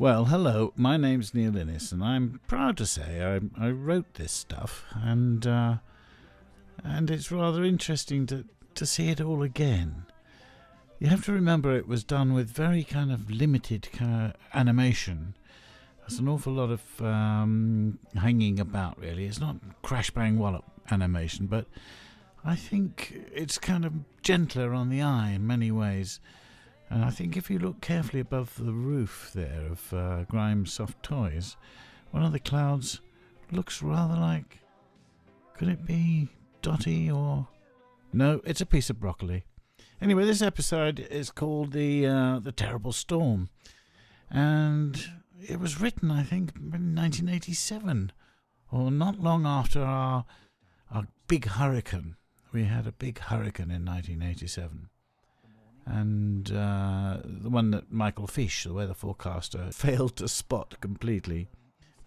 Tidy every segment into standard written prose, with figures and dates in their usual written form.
Well, hello, my name's Neil Innes, and I'm proud to say I wrote this stuff, and it's rather interesting to see it all again. You have to remember it was done with very kind of limited animation. There's an awful lot of hanging about, really. It's not crash bang wallop animation, but I think it's kind of gentler on the eye in many ways. And I think if you look carefully above the roof there of Grimes' Soft Toys, one of the clouds looks rather like... Could it be Dotty or... No, it's a piece of broccoli. Anyway, this episode is called The Terrible Storm. And it was written, I think, in 1987, or not long after our big hurricane. We had a big hurricane in 1987. And the one that Michael Fish, the weather forecaster, failed to spot completely.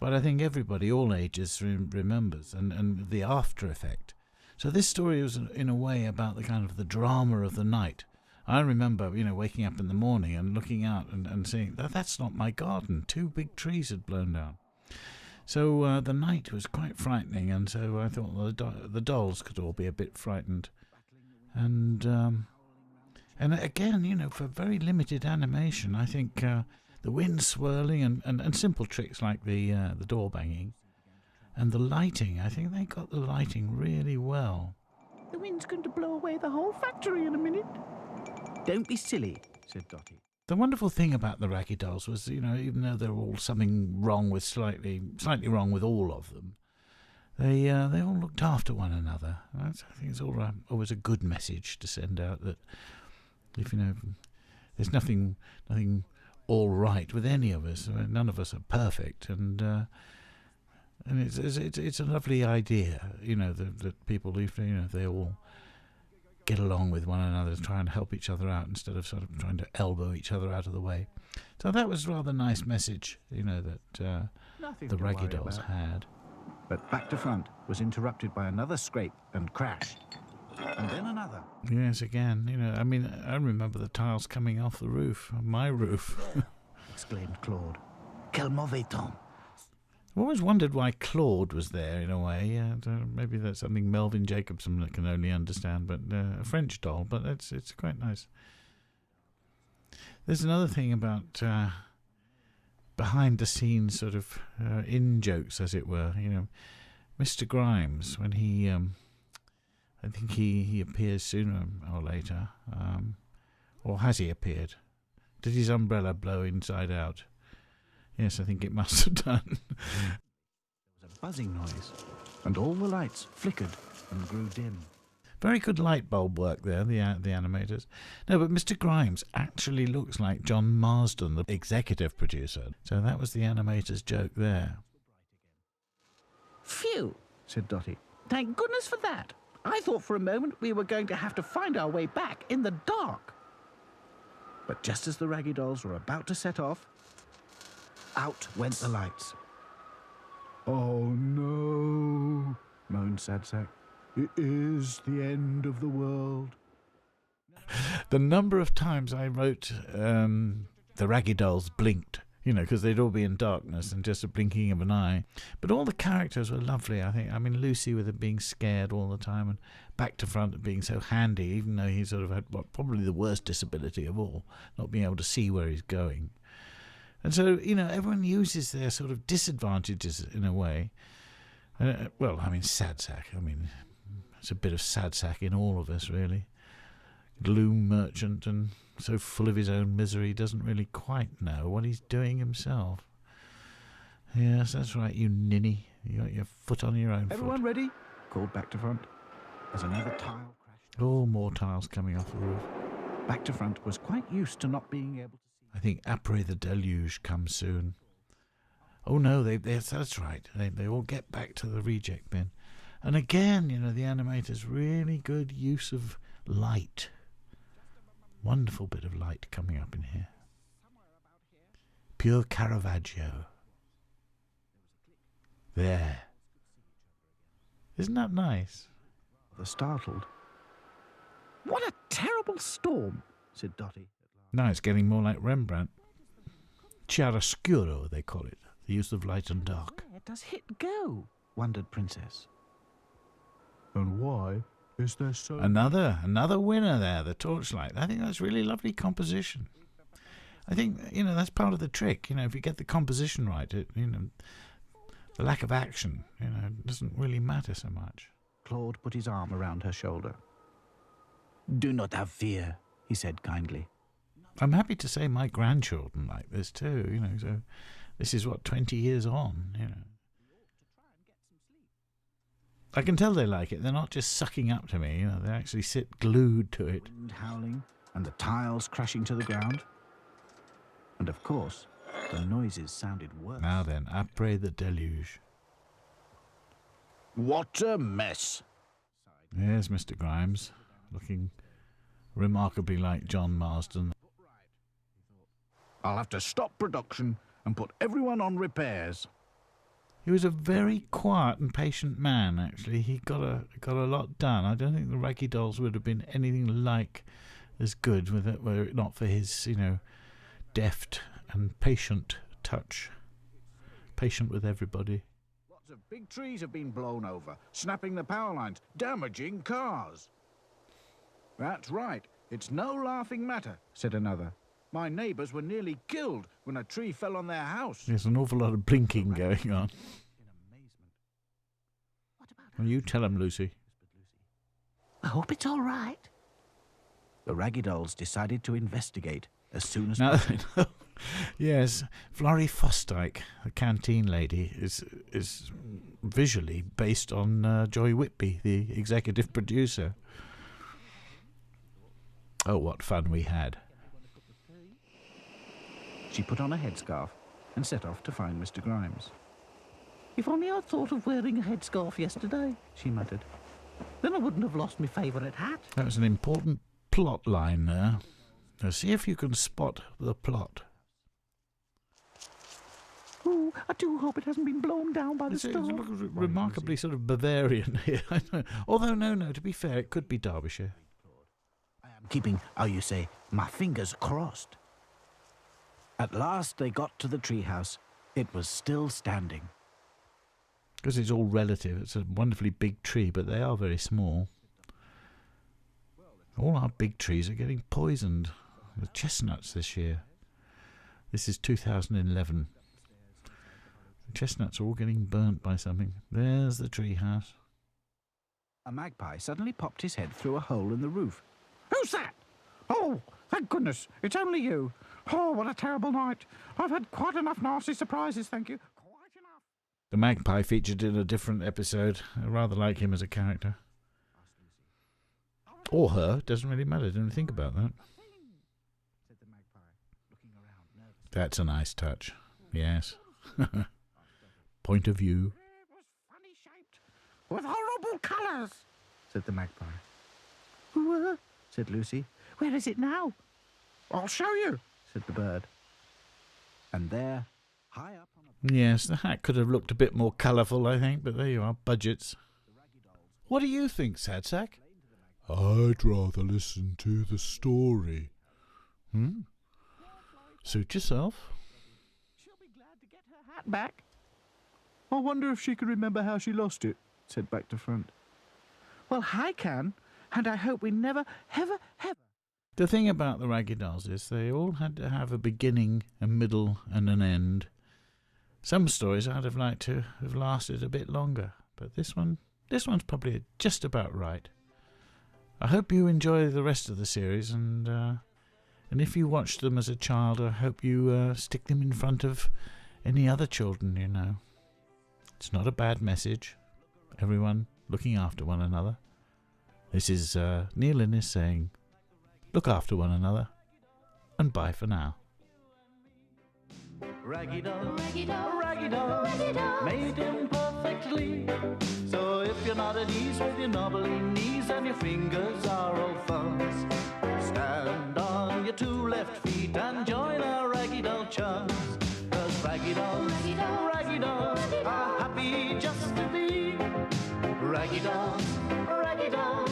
But I think everybody, all ages, remembers, and the after effect. So this story was, in a way, about the kind of the drama of the night. I remember, waking up in the morning and looking out and seeing, that's not my garden. 2 big trees had blown down. So the night was quite frightening, and so I thought the dolls could all be a bit frightened. And again, for very limited animation, I think the wind swirling and simple tricks like the door banging and the lighting, I think they got the lighting really well. The wind's going to blow away the whole factory in a minute. Don't be silly, said Dotty. The wonderful thing about the Raggy Dolls was, even though they're all something wrong with slightly wrong with all of them, they all looked after one another. I think it's always a good message to send out, that if there's nothing all right with any of us. None of us are perfect, and it's a lovely idea, that people, if they all get along with one another, try and help each other out instead of sort of trying to elbow each other out of the way. So that was a rather nice message, that the Raggy Dolls had. But Back to Front was interrupted by another scrape and crash. And then another. Yes, again, I remember the tiles coming off the roof, my roof. Exclaimed Claude. Quel mauvais temps. I've always wondered why Claude was there, in a way. Maybe that's something Melvin Jacobson can only understand, but a French doll, but it's quite nice. There's another thing about behind-the-scenes sort of in-jokes, as it were. Mr. Grimes, when he... I think he appears sooner or later. Or has he appeared? Did his umbrella blow inside out? Yes, I think it must have done. There was a buzzing noise, and all the lights flickered and grew dim. Very good light bulb work there, the animators. No, but Mr. Grimes actually looks like John Marsden, the executive producer. So that was the animator's joke there. Phew, said Dotty. Thank goodness for that. I thought for a moment we were going to have to find our way back in the dark. But just as the Raggy Dolls were about to set off, out went the lights. Oh no, moaned Sadsack. It is the end of the world. The number of times I wrote the Raggy Dolls blinked, because they'd all be in darkness and just a blinking of an eye. But all the characters were lovely, I think. Lucy with it being scared all the time, and Back to Front being so handy, even though he sort of had probably the worst disability of all, not being able to see where he's going. And so, everyone uses their sort of disadvantages in a way. Sadsack. It's a bit of Sadsack in all of us, really. Gloom merchant and so full of his own misery, doesn't really quite know what he's doing himself. Yes, that's right, you ninny. You got your foot on your own Everyone foot. Ready? Called Back to Front, as another tile crashed. Oh, more tiles coming off the roof. Back to Front was quite used to not being able to see. I think Après the Deluge comes soon. Oh no, that's right. They all get back to the reject bin. And again, the animators, really good use of light. Wonderful bit of light coming up in here. Pure Caravaggio. There. Isn't that nice? Rather startled. What a terrible storm, said Dotty. No, it's getting more like Rembrandt. chiaroscuro, they call it, the use of light and dark. Where does it go? Wondered Princess. And why is there so... Another winner there, the torchlight. I think that's really lovely composition. I think, that's part of the trick. If you get the composition right, the lack of action, doesn't really matter so much. Claude put his arm around her shoulder. Do not have fear, he said kindly. I'm happy to say my grandchildren like this too, so this is 20 years on, I can tell they like it. They're not just sucking up to me, they actually sit glued to it. Wind howling and the tiles crashing to the ground. And of course, the noises sounded worse. Now then, après the deluge. What a mess! There's Mr. Grimes, looking remarkably like John Marsden. I'll have to stop production and put everyone on repairs. He was a very quiet and patient man, actually. He got a lot done. I don't think the Raggy Dolls would have been anything like as good with it, were it not for his, deft and patient touch. Patient with everybody. Lots of big trees have been blown over, snapping the power lines, damaging cars. That's right. It's no laughing matter, said another. My neighbours were nearly killed when a tree fell on their house. There's an awful lot of blinking going on. Well, you tell him, Lucy. I hope it's all right. The Raggy Dolls decided to investigate as soon as Now, possible. yes, Florrie Fosdyke, the canteen lady, is visually based on Joy Whitby, the executive producer. Oh, what fun we had. She put on a headscarf and set off to find Mr. Grimes. If only I'd thought of wearing a headscarf yesterday, she muttered. Then I wouldn't have lost my favourite hat. That was an important plot line there. Now see if you can spot the plot. Oh, I do hope it hasn't been blown down by the It storm. looks remarkably sort of Bavarian here. Although, no, to be fair, it could be Derbyshire. I am keeping, how you say, my fingers crossed. At last they got to the treehouse. It was still standing. Because it's all relative. It's a wonderfully big tree, but they are very small. All our big trees are getting poisoned. The chestnuts this year. This is 2011. The chestnuts are all getting burnt by something. There's the treehouse. A magpie suddenly popped his head through a hole in the roof. Who's that? Oh, thank goodness, it's only you. Oh, what a terrible night. I've had quite enough nasty surprises, thank you. Quite enough. The magpie featured in a different episode. I rather like him as a character. Or her, doesn't really matter. Didn't think about that. Said the magpie, looking around nervously. That's a nice touch. Yes. Point of view. It was funny shaped, with horrible colours, said the magpie. Said Lucy. Where is it now? I'll show you, said the bird. And there, high up on a... Yes, the hat could have looked a bit more colourful, I think, but there you are, budgets. What do you think, Sadsack? I'd rather listen to the story. Suit yourself. She'll be glad to get her hat back. I wonder if she can remember how she lost it, said Back to Front. Well, I can, and I hope we never, ever, ever... The thing about the Raggy Dolls is they all had to have a beginning, a middle, and an end. Some stories I'd have liked to have lasted a bit longer, but this one's probably just about right. I hope you enjoy the rest of the series, and if you watched them as a child, I hope you stick them in front of any other children you know. It's not a bad message. Everyone looking after one another. This is Neil Innes saying, look after one another, and bye for now. Raggy doll, raggy doll, raggy doll, raggy doll, made him perfectly. So if you're not at ease with your knobbly knees and your fingers are all fuzz, stand on your two left feet and join our raggy doll chums. 'Cause raggy dolls, raggy dolls are happy just to be raggy dolls, raggy dolls.